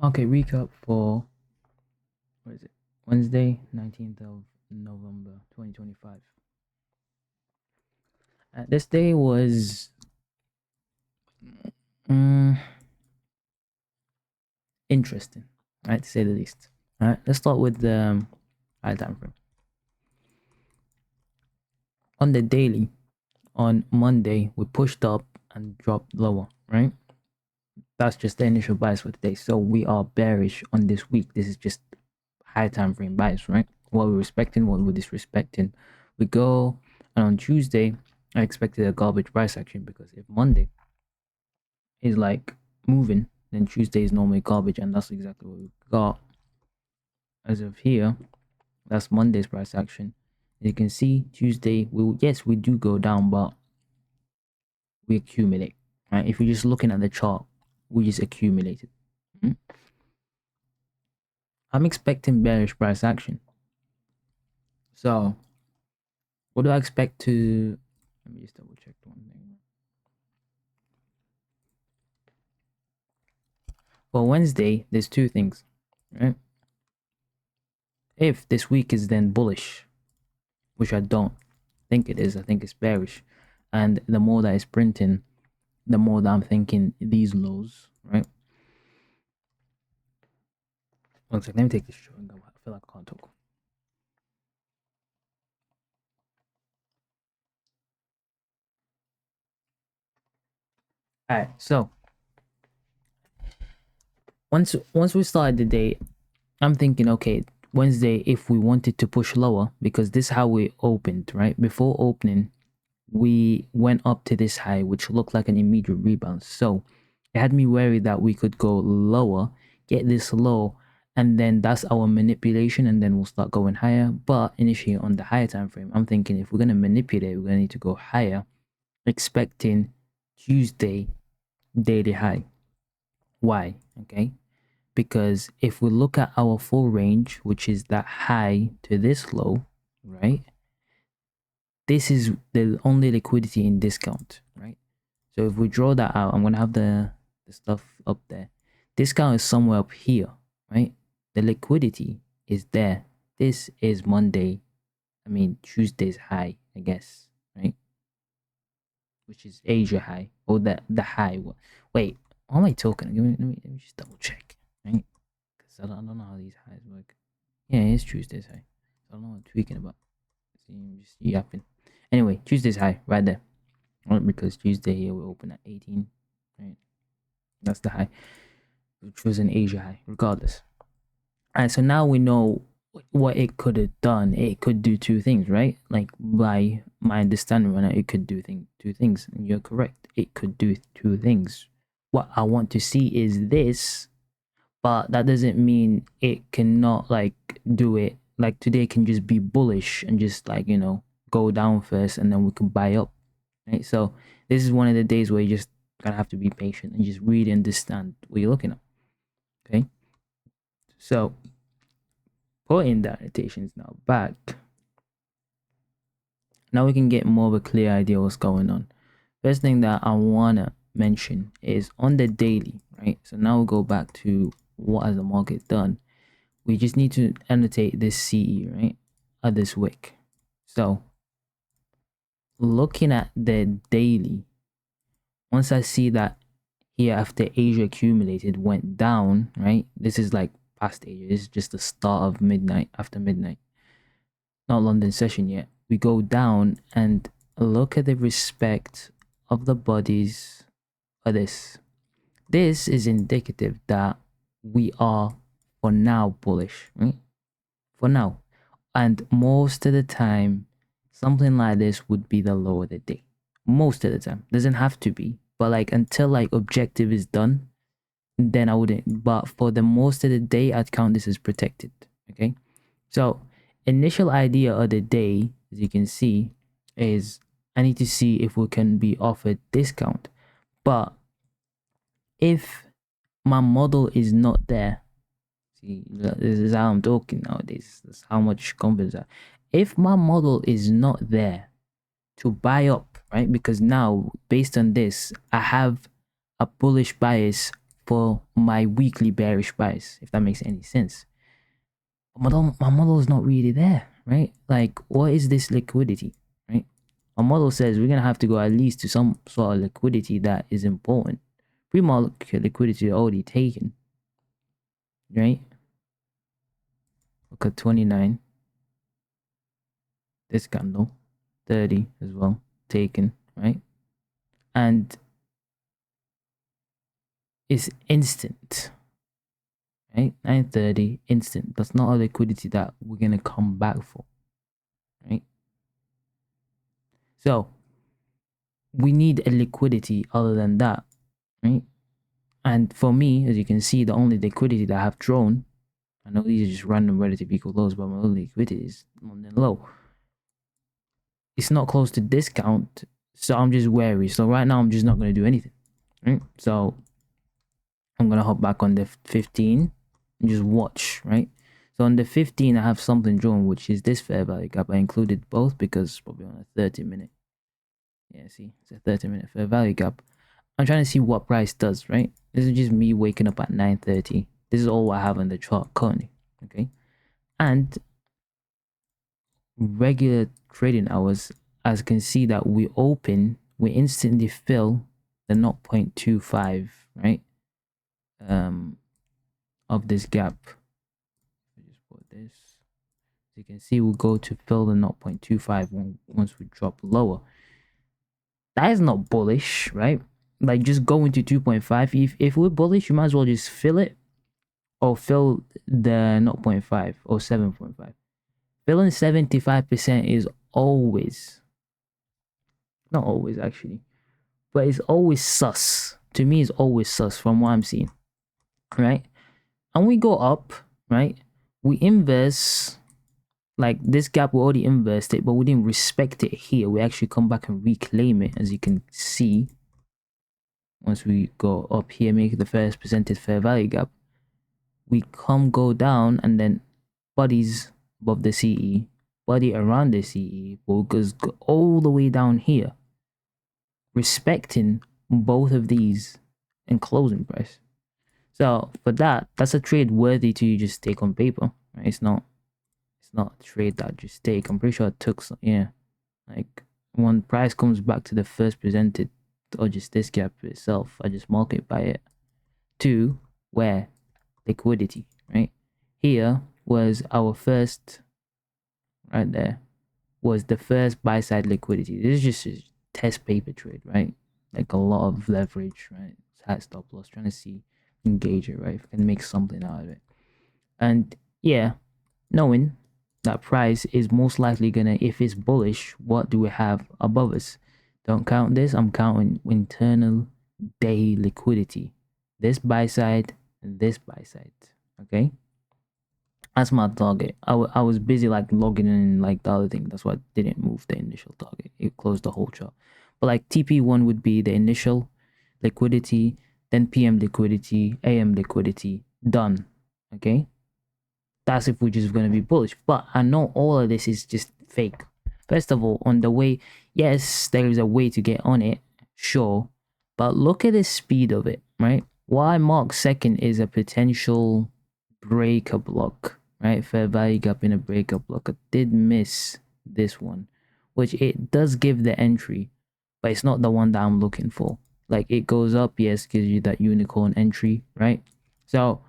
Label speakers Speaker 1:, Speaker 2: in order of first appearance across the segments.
Speaker 1: Okay, recap for what is it? Wednesday, 19th of November 2025. This day was mm, interesting, right, to say the least. All right, let's start with the high time frame. On the daily, on Monday, we pushed up and dropped lower, right? That's just the initial bias for today. So we are bearish on this week. This is just high time frame bias, right? What we're respecting, what we're disrespecting. We go, and on Tuesday, I expected a garbage price action because if Monday is like moving, then Tuesday is normally garbage, and that's exactly what we got. As of here, that's Monday's price action. As you can see, Tuesday, we do go down, but we accumulate, right? If you're just looking at the chart, we just accumulated. I'm expecting bearish price action. So, what do I expect to? Let me just double check one thing. For Wednesday, there's two things, right? If this week is then bullish, which I don't think it is, I think it's bearish, and the more that it's printing, the more that I'm thinking these lows, right? One second, let me take this chewing gum. I feel like I can't talk. All right, so once we started the day, I'm thinking, okay, Wednesday, if we wanted to push lower, because this is how we opened, right? Before opening, we went up to this high, which looked like an immediate rebound. So it had me worried that we could go lower, get this low, and then that's our manipulation, and then we'll start going higher. But initially on the higher time frame, I'm thinking if we're gonna manipulate, we're gonna need to go higher, expecting Tuesday daily high. Why? Okay. Because if we look at our full range, which is that high to this low, right? This is the only liquidity in discount, right? So if we draw that out, I'm going to have the stuff up there. Discount is somewhere up here, right? The liquidity is there. This is Tuesday's high, I guess, right? Which is Asia high, or the high. Wait, what am I talking? Let me just double check, right? Because I don't know how these highs work. Yeah, it's Tuesday's high. I don't know what I'm tweaking about. I'm just yapping. Anyway, Tuesday's high right there. Right, because Tuesday here we open at 18. Right. That's the high. Which was an Asia high, regardless. Alright, so now we know what it could have done. It could do two things, right? Like by my understanding right now, it could do two things. And you're correct. It could do two things. What I want to see is this, but that doesn't mean it cannot like do it. Like today can just be bullish and just like go down first, and then we can buy up, right? So this is one of the days where you just gonna have to be patient and just really understand what you're looking at. Okay, so putting the annotations now back, now we can get more of a clear idea what's going on. First thing that I wanna mention is on the daily, right? So now we'll go back to what has the market done. We just need to annotate this CE, right? At this wick. So looking at the daily, once I see that here after Asia accumulated went down, right? This is like past Asia. This is just the start of midnight, after midnight. Not London session yet. We go down and look at the respect of the bodies of this. This is indicative that we are for now bullish, right? For now. And most of the time, something like this would be the low of the day. Most of the time. Doesn't have to be. But like until like objective is done, then I wouldn't. But for the most of the day, I'd count this as protected. Okay. So initial idea of the day, as you can see, is I need to see if we can be offered discount. But if my model is not there, see, this is how I'm talking nowadays. That's how much confidence I. If my model is not there to buy up, right? Because now, based on this, I have a bullish bias for my weekly bearish price, if that makes any sense. My model is not really there, right? Like, what is this liquidity, right? Our model says we're gonna have to go at least to some sort of liquidity that is important. Pre-market liquidity already taken, right? Look at 29. This candle, 30 as well, taken, right? And it's instant, right? 9:30 instant. That's not a liquidity that we're gonna come back for, right? So we need a liquidity other than that, right? And for me, as you can see, the only liquidity that I have drawn, I know these are just random relative equal lows, but my only liquidity is London low. It's not close to discount, so I'm just wary. So right now, I'm just not going to do anything, right? So I'm going to hop back on the 15 and just watch, right? So on the 15, I have something drawn, which is this fair value gap. I included both because it's probably on a 30-minute. Yeah, see, it's a 30-minute fair value gap. I'm trying to see what price does, right? This is just me waking up at 9:30. This is all I have on the chart currently, okay? And regular trading hours, as you can see that we open, we instantly fill the 0.25, right? Of this gap. I just put this. As you can see, we'll go to fill the 0.25 once we drop lower. That is not bullish, right? Like just go into 2.5. If we're bullish, you might as well just fill it or fill the 0.5 or 7.5. Filling 75% is always, not always actually, but it's always sus. To me, it's always sus from what I'm seeing, right? And we go up, right? We inverse, like this gap, we already inversed it, but we didn't respect it here. We actually come back and reclaim it, as you can see. Once we go up here, make the first presented fair value gap, we go down, and then bodies above the CE, body around the CE, goes all the way down here, respecting both of these and closing price. So for that, that's a trade worthy to just take on paper, right? It's not a trade that just take. I'm pretty sure it took some, yeah, like when price comes back to the first presented, or just this gap itself, I just market by it to where liquidity, right? Here was our first, right there was the first buy side liquidity. This is just a test paper trade, right? Like a lot of leverage, right? Hat stop loss, trying to see, engage it, right? If I can make something out of it. And yeah, knowing that price is most likely gonna, if it's bullish, what do we have above us? Don't count this. I'm counting internal day liquidity. This buy side and this buy side. Okay, that's my target. I was busy like logging in like the other thing. That's why I didn't move the initial target. It closed the whole chart. But like TP1 would be the initial liquidity, then PM liquidity, AM liquidity, done. Okay, that's if we're just going to be bullish. But I know all of this is just fake. First of all, on the way, yes, there is a way to get on it, sure, but look at the speed of it, right? Why mark second is a potential breaker block, right? Fair value gap in a breaker block. I did miss this one, which it does give the entry, but it's not the one that I'm looking for. Like it goes up, yes, gives you that unicorn entry, right? So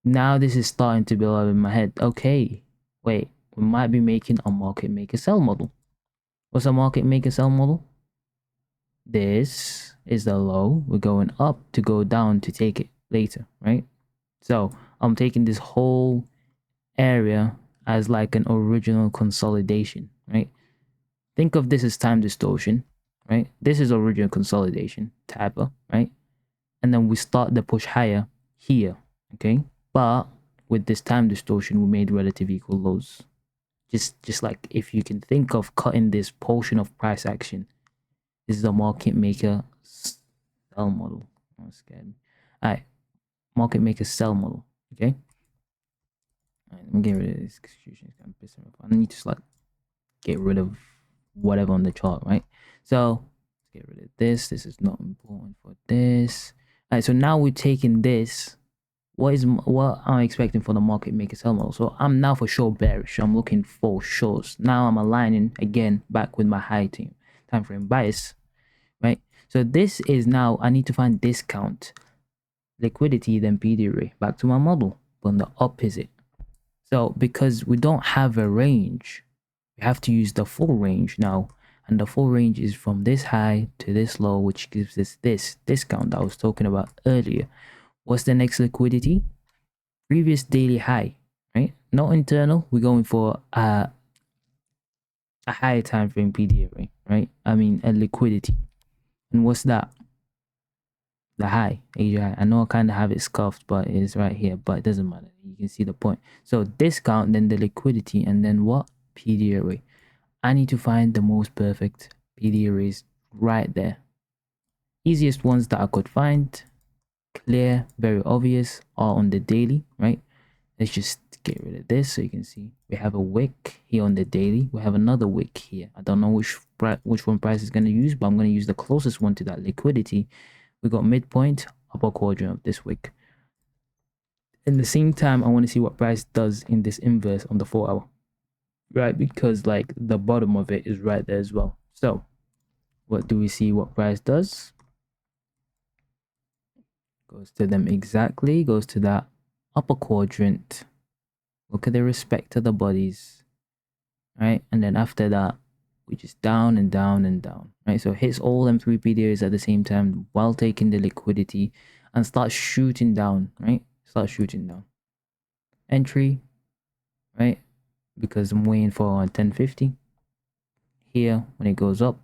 Speaker 1: now this is starting to build up in my head. Okay, wait, we might be making a market maker sell model. What's a market maker sell model? This is the low. We're going up to go down to take it later, right? So I'm taking this whole area as like an original consolidation, right? Think of this as time distortion, right? This is original consolidation, tapper, right? And then we start the push higher here, okay? But with this time distortion, we made relative equal lows. Just like if you can think of cutting this portion of price action, this is a market maker sell model. I'm scared. All right, market maker sell model. Okay. All right, let me get rid of this execution. It's kind of pissing me off. I need to like get rid of whatever on the chart, right? So let's get rid of this. This is not important for this. Right, so now we're taking this. What am I expecting for the market maker sell model? So I'm now for sure bearish. I'm looking for shorts. Now I'm aligning again back with my high time frame bias, right? So this is now I need to find discount, liquidity, then PD array. Back to my model, but on the opposite. So because we don't have a range, we have to use the full range now. And the full range is from this high to this low, which gives us this discount that I was talking about earlier. What's the next liquidity? Previous daily high, right? Not internal. We're going for a higher time frame PD array, right? I mean a liquidity. And what's that? The high, Asia high. I know I kind of have it scuffed, but it's right here, but it doesn't matter. You can see the point. So discount, then the liquidity, and then what? PD array. I need to find the most perfect PD arrays right there. Easiest ones that I could find, clear, very obvious, are on the daily, right? Let's just get rid of this so you can see we have a wick here on the daily. We have another wick here. I don't know which one price is going to use, but I'm going to use the closest one to that liquidity. We got midpoint, upper quadrant of this wick. In the same time, I want to see what price does in this inverse on the 4 hour, right? Because like the bottom of it is right there as well. So what do we see what price does? Goes to them exactly, goes to that upper quadrant. Look at the respect to the bodies, right? And then after that, we just down and down and down, right? So hits all them 3 PDAs at the same time while taking the liquidity and start shooting down, right? Start shooting down. Entry, right? Because I'm waiting for 1050. Here, when it goes up,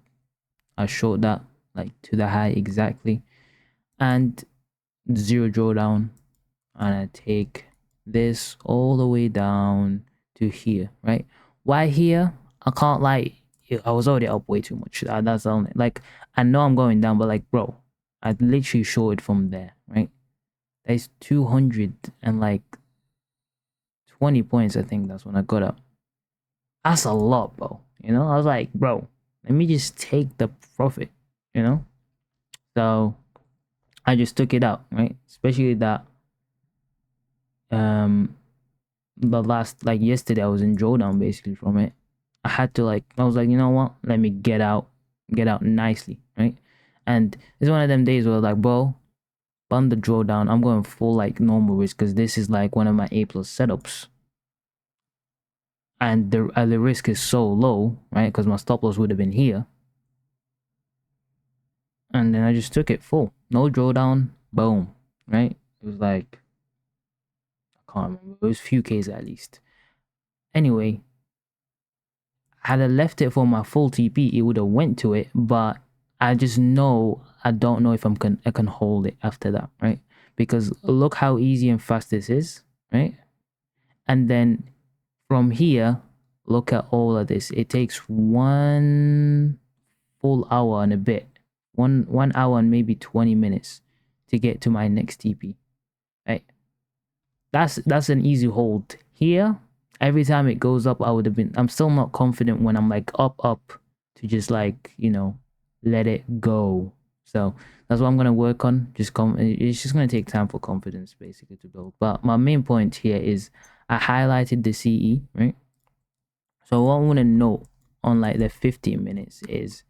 Speaker 1: I short that like to the high exactly. And zero drawdown. And I take this all the way down to here, right? Why here? I can't lie. I was already up way too much. That's the only, like, I know I'm going down, but like, bro, I literally shorted from there, right? That's 200 and like 20 points. I think that's when I got up. That's a lot, bro. You know, I was like, bro, let me just take the profit, you know? So I just took it out, right? Especially that the last, like yesterday, I was in drawdown basically from it. I had to like, I was like, you know what? Let me get out nicely, right? And it's one of them days where like, bro, on the drawdown, I'm going full like normal risk because this is like one of my A plus setups. And the risk is so low, right? Because my stop loss would have been here. And then I just took it full. No drawdown, boom, right? It was like, I can't remember. It was few Ks at least. Anyway, had I left it for my full TP, it would have went to it, but I just know I don't know if I can hold it after that, right? Because look how easy and fast this is, right? And then from here, look at all of this. It takes 1 full hour and a bit, one hour and maybe 20 minutes to get to my next TP, right? That's an easy hold. Here, every time it goes up, I'm still not confident when I'm like up to just like, you know, let it go. So that's what I'm gonna work on. It's just gonna take time for confidence basically to build. But my main point here is I highlighted the CE, right? So what I want to note on like the 15 minutes is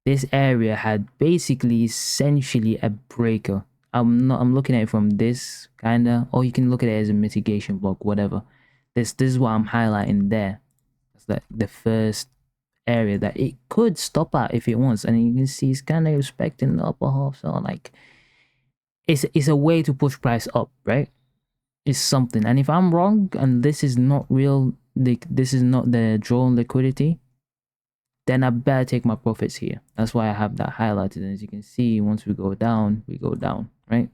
Speaker 1: this area had basically essentially a breaker. I'm looking at it from this kinda, or you can look at it as a mitigation block, whatever. This is what I'm highlighting there. It's like the first area that it could stop at if it wants, and you can see it's kind of respecting the upper half. So like, it's a way to push price up, right? It's something. And if I'm wrong and this is not real, this is not the drawn liquidity, then I better take my profits here. That's why I have that highlighted. And as you can see, once we go down, right?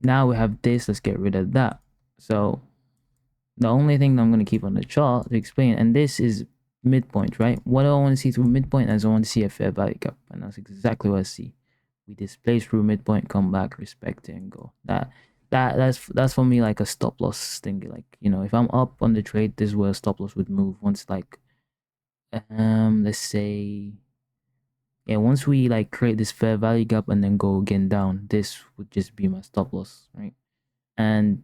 Speaker 1: Now we have this. Let's get rid of that. So the only thing that I'm going to keep on the chart to explain, and this is midpoint, right? What do I want to see through midpoint? As I want to see a fair value gap, and that's exactly what I see. We displace through midpoint, come back, respect it, and go. That's for me like a stop loss thing. Like, you know, if I'm up on the trade, this is where stop loss would move once like let's say yeah, once we like create this fair value gap and then go again down, this would just be my stop loss, right? And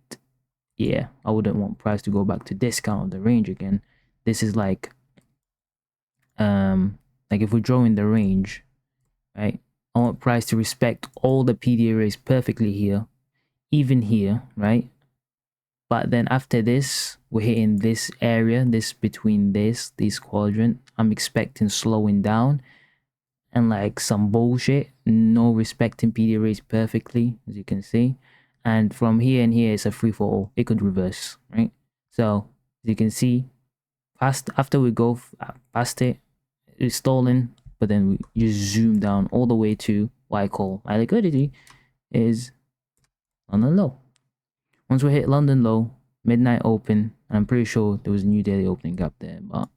Speaker 1: yeah, I wouldn't want price to go back to discount of the range again. This is like if we're drawing the range, right, I want price to respect all the PD arrays perfectly here, even here, right? But then after this, we're hitting this area, this between this quadrant. I'm expecting slowing down and like some bullshit, no respecting PD arrays perfectly, as you can see. And from here and here, it's a free for all. It could reverse, right? So as you can see, after we go past it, it's stalling, but then we just zoom down all the way to what I call my liquidity is London low. Once we hit London low, midnight open, and I'm pretty sure there was a new daily opening gap there, but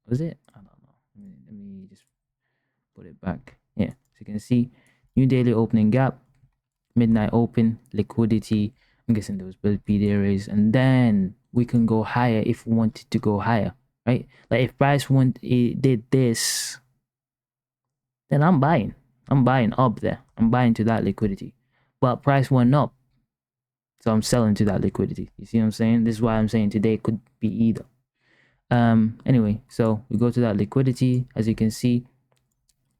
Speaker 1: was it? I don't know. Let me just put it back. Yeah, so you can see new daily opening gap, midnight open, liquidity. I'm guessing there was PD arrays, and then we can go higher if we wanted to go higher, right? Like if price did this, then I'm buying. I'm buying up there. I'm buying to that liquidity. But price went up, so I'm selling to that liquidity. You see what I'm saying? This is why I'm saying today could be either. Anyway, so we go to that liquidity. As you can see,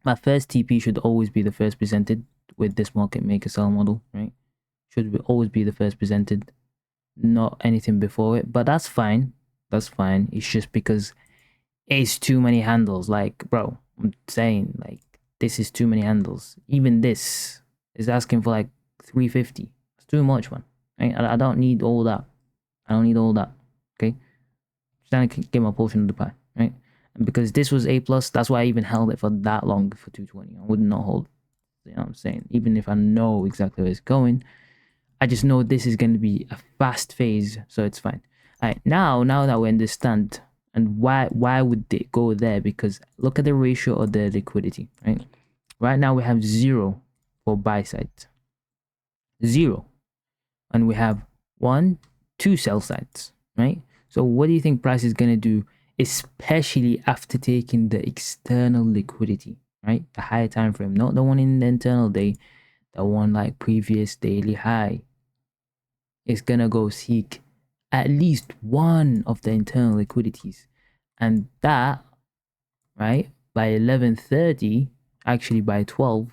Speaker 1: my first TP should always be the first presented with this market maker sell model, right? Always be the first presented, not anything before it. But that's fine. That's fine. It's just because it's too many handles. Like, bro, I'm saying, like, this is too many handles. Even this is asking for like 350. It's too much, man. Right? I don't need all that. I don't need all that. Okay, just trying to get my portion of the pie, right? And because this was A plus, that's why I even held it for that long for 220. I would not hold. You know what I'm saying? Even if I know exactly where it's going, I just know this is going to be a fast phase, so it's fine. All right, now that we understand and why would they go there, because look at the ratio of the liquidity, right? Right now we have 0 for buy side, 0, and we have 1, 2 sell sides, right? So what do you think price is going to do, especially after taking the external liquidity, right? The higher time frame, not the one in the internal day, the one like previous daily high. Is gonna go seek at least one of the internal liquidities, and that, right, by 11:30, actually by 12,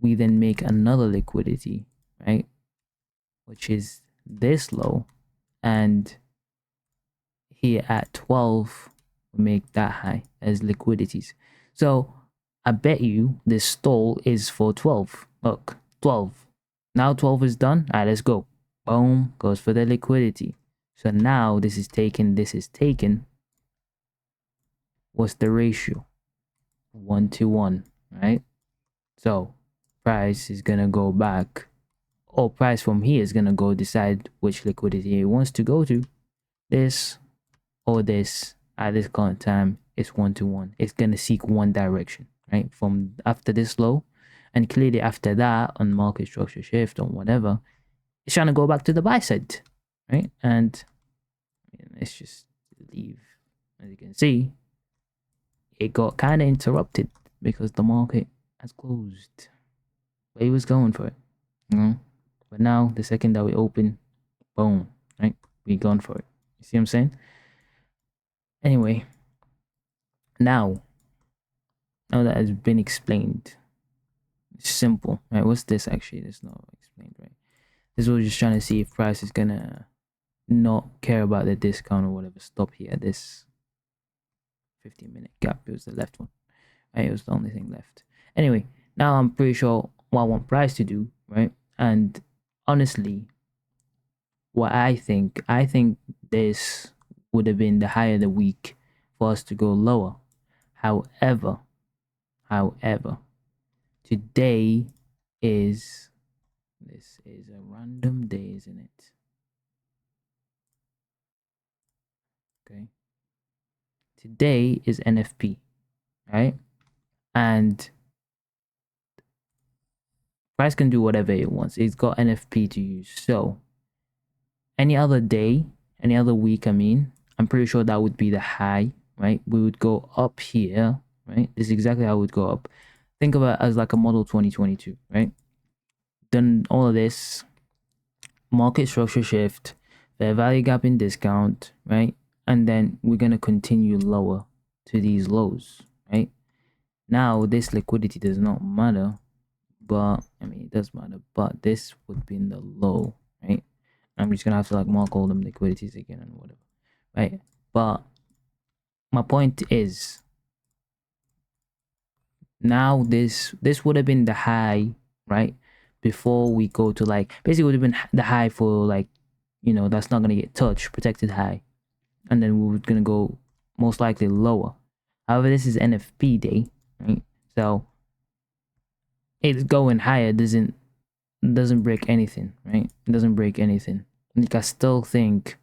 Speaker 1: we then make another liquidity, right, which is this low, and here at 12 we make that high as liquidities. So I bet you this stall is for 12. Look, 12. Now 12 is done. All right, let's go. Boom, goes for the liquidity. So now this is taken, this is taken. What's the ratio? 1 to 1, right? So price is gonna go back, or price from here is gonna go decide which liquidity it wants to go to. This or this at this current time is 1 to 1. It's gonna seek one direction, right? From after this low, and clearly after that on market structure shift or whatever, it's trying to go back to the buy side, right? And let's just leave. As you can see, it got kind of interrupted because the market has closed, but it was going for it, you know. But now the second that we open, boom, right, we gone for it. You see what I'm saying? Anyway, now that has been explained, it's simple, right? What's this actually? That's not explained, right? This was just trying to see if price is gonna not care about the discount or whatever. Stop here at this 15-minute gap. It was the left one, right? It was the only thing left. Anyway, now I'm pretty sure what I want price to do, right? And honestly, what I think this would have been the higher the week for us to go lower. However, today is a random day, isn't it? Okay. Today is NFP, right? And price can do whatever it wants. It's got NFP to use. So any other day, any other week, I mean, I'm pretty sure that would be the high, right? We would go up here, right? This is exactly how it would go up. Think of it as like a model 2022, right? Then all of this market structure shift, fair value gap in discount, right? And then we're gonna continue lower to these lows, right? Now this liquidity does not matter, but I mean it does matter, but this would be in the low, right? I'm just gonna have to like mark all them liquidities again and whatever, right? But my point is now this would have been the high, right? Before we go to like basically would have been the high for like, you know, that's not gonna get touched, protected high, and then we're gonna go most likely lower. However, this is NFP day, right? So it's going higher doesn't break anything, right? It doesn't break anything. Like I still think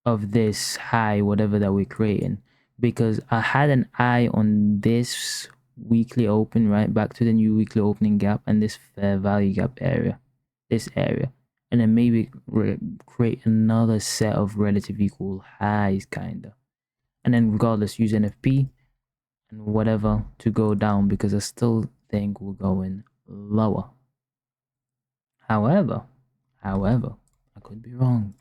Speaker 1: of this high, whatever that we're creating, because I had an eye on this weekly open, right? Back to the new weekly opening gap and this fair value gap area, this area, and then maybe create another set of relative equal highs, kinda, and then regardless, use NFP and whatever to go down because I still think we're going lower. However, I could be wrong.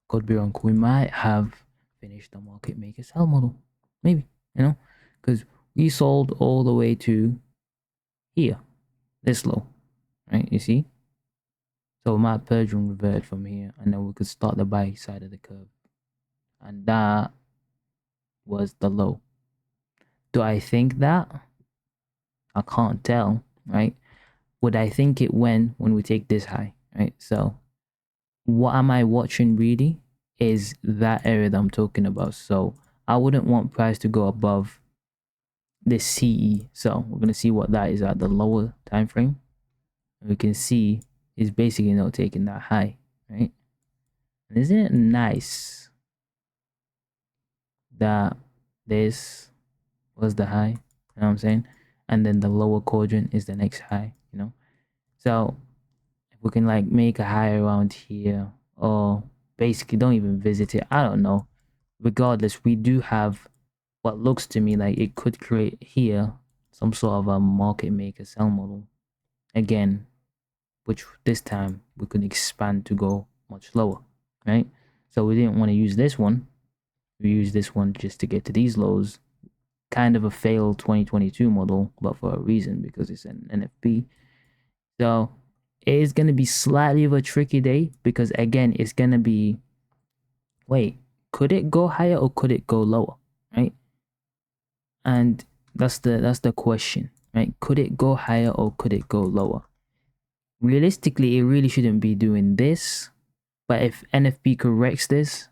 Speaker 1: Could be wrong. We might have finished the market maker sell model. Maybe, you know, because we sold all the way to here, this low, right? You see? So we might purge and revert from here, and then we could start the buy side of the curve. And that was the low. Do I think that? I can't tell, right? Would I think it when we take this high, right? So what am I watching really is that area that I'm talking about. So I wouldn't want price to go above this CE. So we're going to see what that is at the lower time frame. We can see it's basically not taking that high, right? And isn't it nice that this was the high? You know what I'm saying? And then the lower quadrant is the next high, you know? So if we can like make a high around here, or basically don't even visit it, I don't know. Regardless, we do have what looks to me like it could create here some sort of a market maker sell model again, which this time we could expand to go much lower, right? So we didn't want to use this one. We used this one just to get to these lows. Kind of a failed 2022 model, but for a reason, because it's an NFP. So it is going to be slightly of a tricky day because again, it's going to be, wait, could it go higher or could it go lower, right? And that's the question, right? Could it go higher or could it go lower? Realistically, it really shouldn't be doing this, but if NFP corrects this,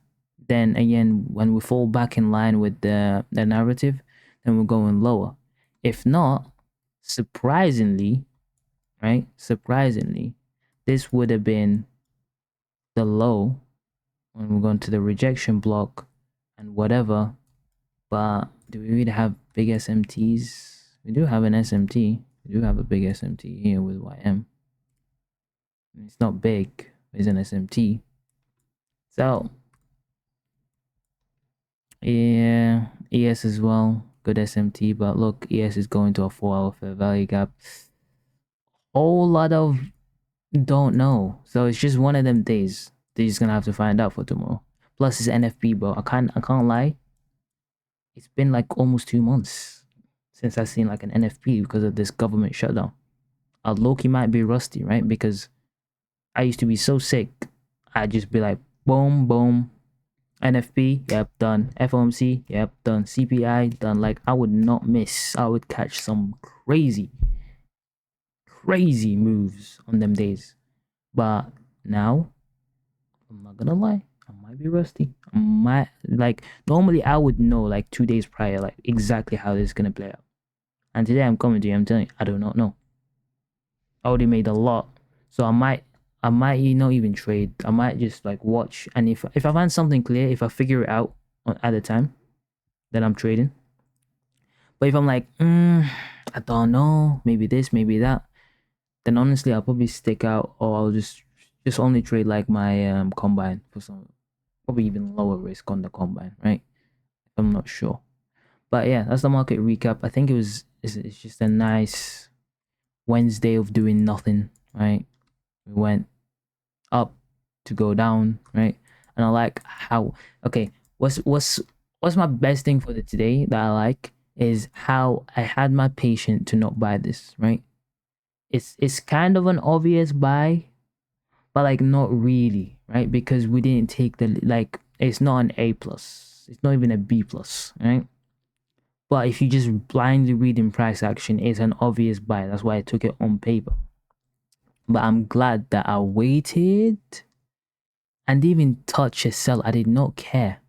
Speaker 1: then again, when we fall back in line with the narrative, then we're going lower. If not, surprisingly, right? Surprisingly, this would have been the low when we're going to the rejection block and whatever. But do we really have big SMTs? We do have an SMT. We do have a big SMT here with YM. It's not big, it's an SMT. So yeah, ES as well, good SMT, but look, ES is going to a 4-hour fair value gap. Whole lot of don't know. So it's just one of them days they're just gonna have to find out for tomorrow. Plus it's NFP, bro. I can't lie. It's been like almost 2 months since I've seen like an NFP because of this government shutdown. Loki might be rusty, right? Because I used to be so sick. I'd just be like, boom, boom. NFP, yep, done. FOMC, yep, done. CPI, done. Like, I would not miss. I would catch some crazy moves on them days. But now, I'm not gonna lie, I might be rusty. I might, like, normally I would know like 2 days prior, like, exactly how this is gonna play out. And today I'm coming to you, I'm telling you, I do not know. I already made a lot. So I might not even trade. I might just like watch, and if I find something clear, if I figure it out at the time, then I'm trading. But if I'm like, I don't know, maybe this, maybe that, then honestly I'll probably stick out, or I'll just only trade like my combine for some, probably even lower risk on the combine, right? I'm not sure. But yeah, that's the market recap. I think it's just a nice Wednesday of doing nothing, right? We went up to go down, right? And I like how, okay, what's my best thing for the today that I like is how I had my patient to not buy this, right? It's kind of an obvious buy, but like not really, right? Because we didn't take the, like, it's not an A plus, it's not even a B plus, right? But if you just blindly read in price action, it's an obvious buy. That's why I took it on paper. But I'm glad that I waited and even touch a sell. I did not care.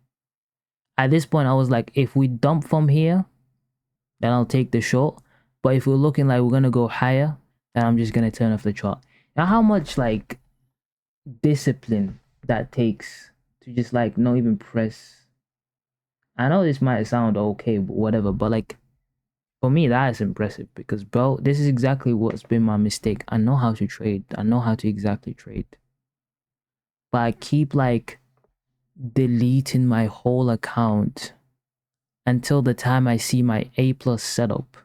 Speaker 1: At this point, I was like, if we dump from here, then I'll take the short. But if we're looking like we're gonna go higher, then I'm just gonna turn off the chart. Now, how much like discipline that takes to just like not even press. I know this might sound okay, but whatever. But like for me, that is impressive because, bro, this is exactly what's been my mistake. I know how to trade. I know how to exactly trade, but I keep like deleting my whole account until the time I see my A plus setup,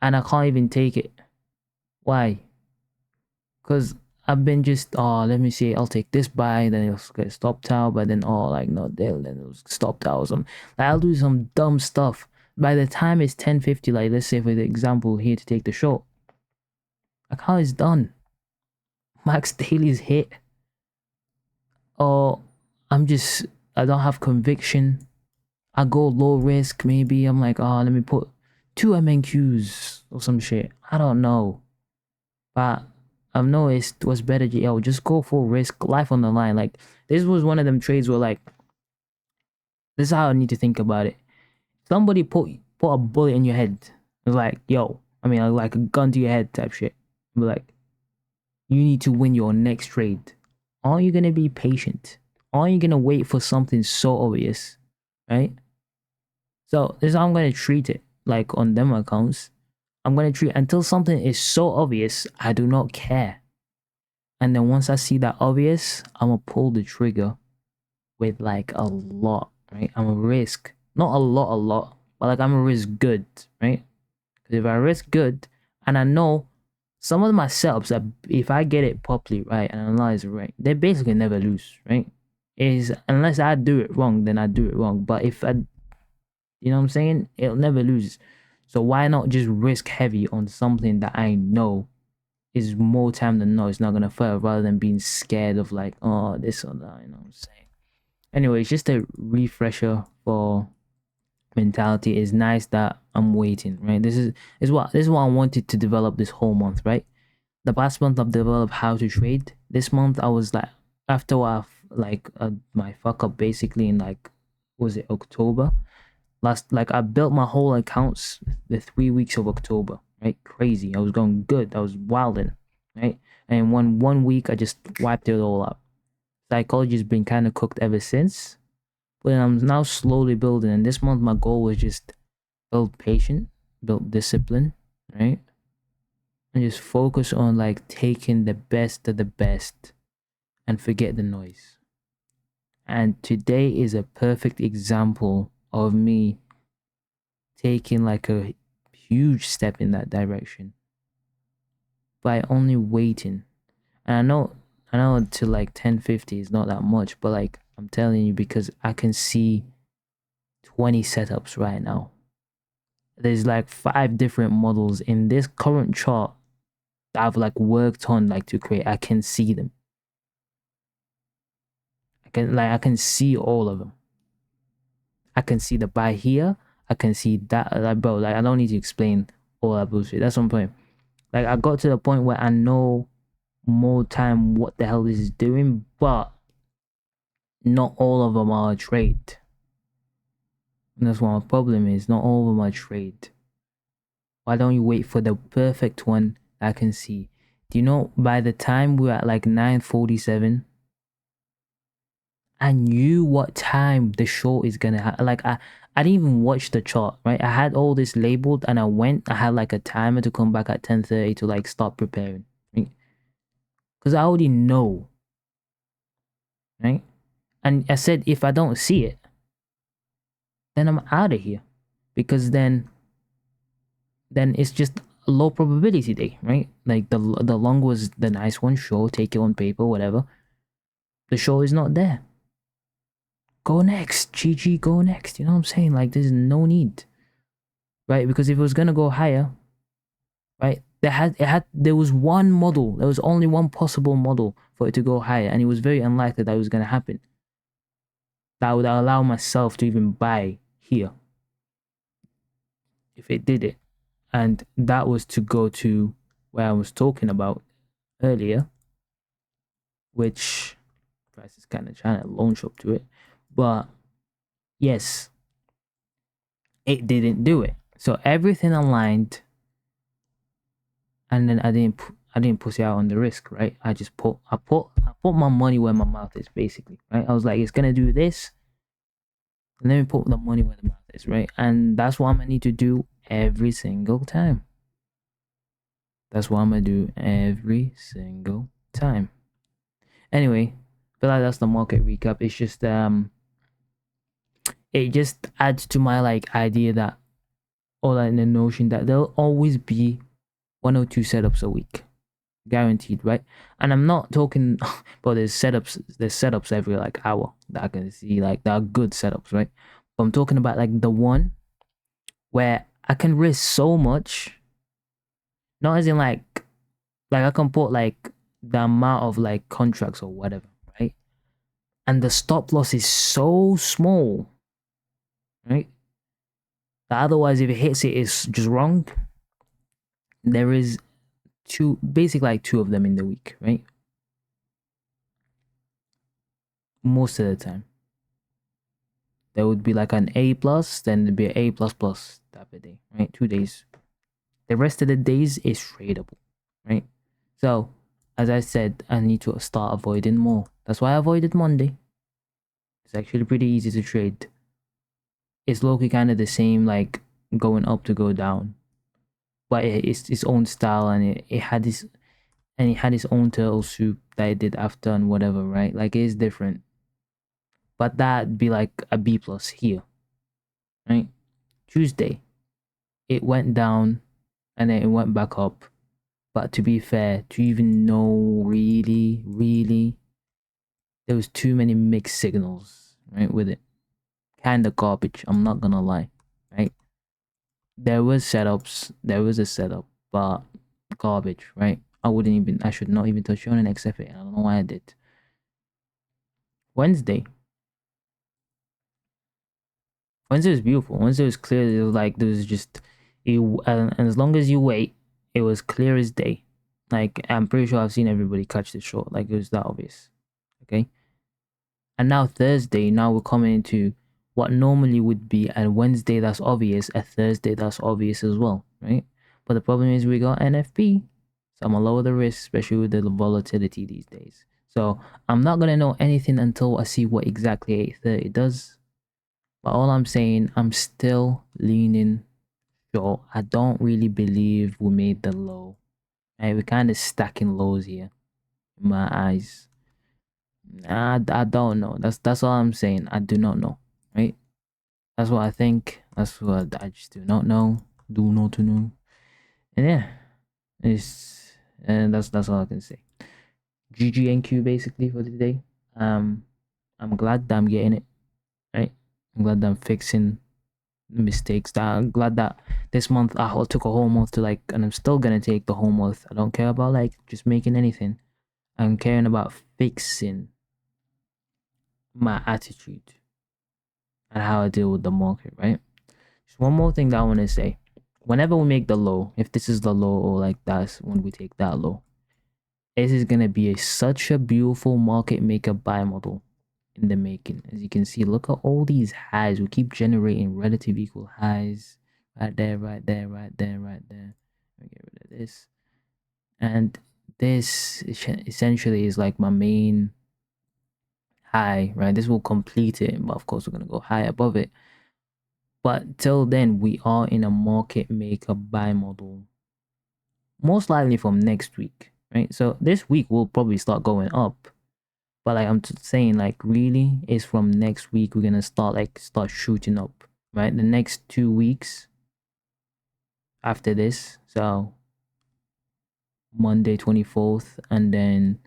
Speaker 1: and I can't even take it. Why? Because I've been just, oh, let me see, I'll take this buy, then it'll get stopped out, but then, oh, like, no, then it'll stopped out or something. Like, I'll do some dumb stuff. By the time it's 10:50, like, let's say for the example here to take the short, account is done. Max Daily's hit. Or I don't have conviction. I go low risk, maybe. I'm like, oh, let me put 2 MNQs or some shit. I don't know. But I've noticed what's better, yo, just go full risk, life on the line. Like, this was one of them trades where, like, this is how I need to think about it. Somebody put a bullet in your head. It's like, yo, I mean, like a gun to your head type shit. But like, you need to win your next trade. Are you gonna be patient? Are you gonna wait for something so obvious, right? So this is how I'm gonna treat it. Like on demo accounts, I'm gonna treat until something is so obvious, I do not care. And then once I see that obvious, I'm gonna pull the trigger with like a lot, right? I'm a risk, not a lot, but like I'm a risk good, right? Because if I risk good, and I know some of my setups that if I get it properly right and analyze it right, they basically never lose, right? Is unless I do it wrong, then I do it wrong. But if I, you know what I'm saying, it'll never lose. So why not just risk heavy on something that I know is more time than not it's not gonna fail, rather than being scared of like, oh, this or that, you know what I'm saying? Anyway, it's just a refresher for mentality. It's nice that I'm waiting, right? This is what I wanted to develop this whole month, right? The past month I've developed how to trade. This month I was like, after I've like my fuck up basically in like, was it October? Like I built my whole accounts the 3 weeks of October, right? Crazy. I was going good. I was wilding, right? And one week I just wiped it all out. Psychology's been kind of cooked ever since, but I'm now slowly building. And this month my goal was just build patience, build discipline, right? And just focus on like taking the best of the best and forget the noise. And today is a perfect example of me taking like a huge step in that direction by only waiting. And I know to like 10:50 is not that much, but like I'm telling you, because I can see 20 setups right now. There's like 5 different models in this current chart that I've like worked on like to create. I can see them. I can see all of them. I can see the buy here. I can see that, like, bro, like I don't need to explain all that bullshit. That's one point. Like I got to the point where I know more time what the hell this is doing, but not all of them are a trade. And that's what my problem is. Not all of them are trade. Why don't you wait for the perfect one I can see? Do you know by the time we're at like 9:47, I knew what time the show is gonna have. Like I didn't even watch the chart, right? I had all this labeled and I had like a timer to come back at 10:30 to like start preparing, right? Because I already know, right? And I said if I don't see it, then I'm out of here, because then it's just a low probability day, right? Like the long was the nice one, sure, take it on paper, whatever. The show is not there. Go next, GG, go next. You know what I'm saying? Like, there's no need, right? Because if it was gonna go higher, right, there was one model, there was only one possible model for it to go higher, and it was very unlikely that it was gonna happen. That would allow myself to even buy here if it did it, and that was to go to where I was talking about earlier, which price is kind of trying to launch up to it, but yes, it didn't do it. So everything aligned, and then I didn't push out on the risk, right? I put my money where my mouth is, basically, right? I was like, it's gonna do this, and let me put the money where the mouth is, right? And that's what I'm gonna need to do every single time. That's what I'm gonna do every single time. Anyway, I feel like that's the market recap. It's just it just adds to my like idea that, or like the notion that there'll always be 1 or 2 setups a week, guaranteed, right? And I'm not talking but there's setups every like hour that I can see, like, that are good setups, right? But I'm talking about like the one where I can risk so much, not as in like I can put like the amount of like contracts or whatever, right? And the stop loss is so small, right? That otherwise, if it hits it, it's just wrong. There is basically like 2 of them in the week, right? Most of the time, there would be like an A plus, then there'd be an A plus plus type of day, right? 2 days. The rest of the days is tradable, right? So, as I said, I need to start avoiding more. That's why I avoided Monday. It's actually pretty easy to trade. It's low-key kind of the same, like going up to go down, but it's its own style, and it had its own turtle soup that it did after and whatever, right? Like, it is different. But that'd be like a B plus here, right? Tuesday, it went down and then it went back up. But to be fair, to even know really, there was too many mixed signals, right, with it. Kind of garbage, I'm not gonna lie, right? There was a setup, but garbage, right? I should not even touch on an XFA. I don't know why I did. Wednesday was beautiful. Wednesday was clear. It was like, there was just and as long as you wait, it was clear as day. Like, I'm pretty sure I've seen everybody catch this short. Like, it was that obvious. Okay. And now Thursday, now we're coming into what normally would be a Wednesday that's obvious, a Thursday that's obvious as well, right? But the problem is we got NFP, so I'm gonna lower the risk, especially with the volatility these days. So I'm not gonna know anything until I see what exactly 830 does. But all I'm saying, I'm still leaning short. I don't really believe we made the low. Right? We're kind of stacking lows here in my eyes. I don't know. That's all I'm saying. I do not know. Right? That's what I think. That's what I just do not know. Do not know. And yeah, that's all I can say. GGNQ basically for today. I'm glad that I'm getting it right. I'm glad that I'm fixing the mistakes. That I'm glad that this month I took a whole month to like, and I'm still gonna take the whole month. I don't care about like just making anything. I'm caring about fixing my attitude and how I deal with the market, right? Just one more thing that I want to say. Whenever we make the low, if this is the low or like that's when we take that low, this is gonna be such a beautiful market maker buy model in the making. As you can see, look at all these highs. We keep generating relative equal highs right there, right there, right there, right there. Let me get rid of this. And this essentially is like my main high, right? This will complete it, but of course we're gonna go high above it. But till then, we are in a market maker buy model, most likely from next week, right? So this week will probably start going up, but like I'm saying, like really, is from next week we're gonna start shooting up. right? The next 2 weeks after this, so Monday 24th, and then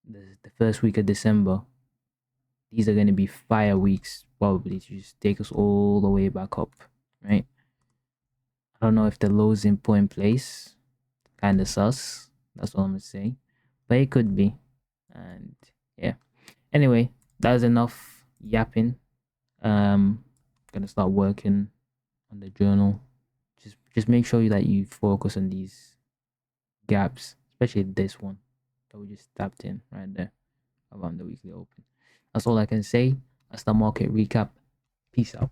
Speaker 1: the first week of December. These are going to be fire weeks, probably, to just take us all the way back up, right? I don't know if the lows in put in place, kind of sus. That's all I'm gonna say, but it could be. And yeah. Anyway, that's enough yapping. Gonna start working on the journal. Just make sure that you focus on these gaps, especially this one that we just tapped in right there around the weekly open. That's all I can say. That's the market recap. Peace out.